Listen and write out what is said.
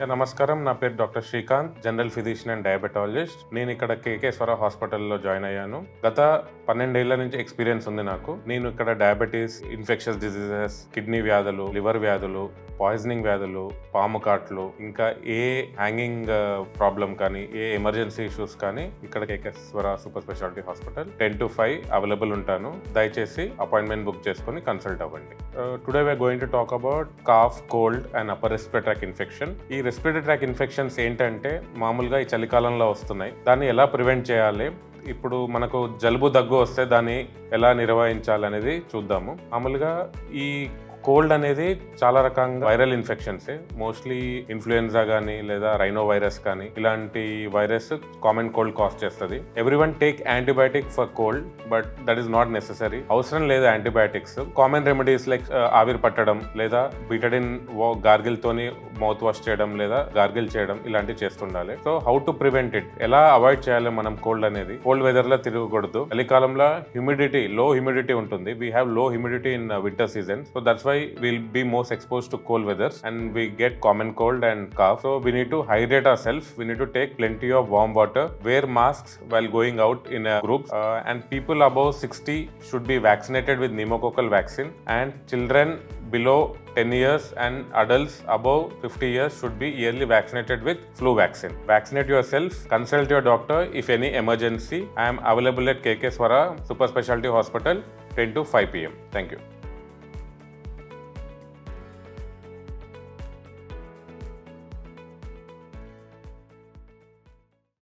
నమస్కారం, నా పేరు doctor Srikanth, general physician and diabetologist. నేను ఇక్కడ KK స్వరా హాస్పిటల్లో జాయిన్ అయ్యాను. గత 12 ఏళ్ల నుంచి ఎక్స్పీరియన్స్ ఉంది నాకు. నేను ఇక్కడ డయాబెటీస్, ఇన్ఫెక్షస్ డిసీజెస్, కిడ్నీ వ్యాధులు, లివర్ వ్యాధులు, పాయిజనింగ్ వ్యాధులు, పాము కాట్లు, ఇంకా ఏ హ్యాంగింగ్ ప్రాబ్లం కానీ, ఏ ఎమర్జెన్సీ ఇష్యూస్ కానీ ఇక్కడ KK Swara super speciality hospital 10 to 5 available ఉంటాను. దయచేసి అపాయింట్మెంట్ బుక్ చేసుకొని కన్సల్ట్ అవ్వండి. Today we are going to talk about cough, cold and upper respiratory tract infection. ఈ రెస్పిరేటరీ ట్రాక్ ఇన్ఫెక్షన్స్ ఏంటంటే మామూలుగా ఈ చలికాలంలో వస్తున్నాయి. దాన్ని ఎలా ప్రివెంట్ చేయాలి, ఇప్పుడు మనకు జలుబు దగ్గు వస్తే దాన్ని ఎలా నిర్వహించాలనేది చూద్దాము. మామూలుగా ఈ కోల్డ్ అనేది చాలా రకంగా వైరల్ ఇన్ఫెక్షన్స్, మోస్ట్లీ ఇన్ఫ్లుయెన్జా కానీ లేదా రైనో వైరస్ కానీ ఇలాంటి వైరస్ కామన్ కోల్డ్ కాజ్ చేస్తుంది. Everyone take antibiotic for cold, but that is not necessary. అవసరం లేదు యాంటీబయాటిక్స్. కామన్ రెమెడీస్ లైక్ ఆవిరి పట్టడం లేదా బీటడిన్ గార్గిల్ తోని మౌత్ వాష్ చేయడం లేదా గార్గిల్ చేయడం ఇలాంటివి చేస్తుండాలి. So how to prevent it, ఎలా అవాయిడ్ చేయాలి మనం కోల్డ్ అనేది? కోల్డ్ వెదర్ లో తిరగకూడదు. చలికాలంలో లో హ్యూమిడిటీ ఉంటుంది. We have low humidity in winter season, so that's why we'll be most exposed to cold weathers and we get common cold and cough. So we need to hydrate ourselves. We need to take plenty of warm water, wear masks while going out in a group, and people above 60 should be vaccinated with pneumococcal vaccine, and children below 10 years and adults above 50 years should be yearly vaccinated with flu vaccine. Vaccinate yourself, consult your doctor if any emergency. I am available at KK Swara Super Speciality Hospital 10 to 5 p.m. Thank you.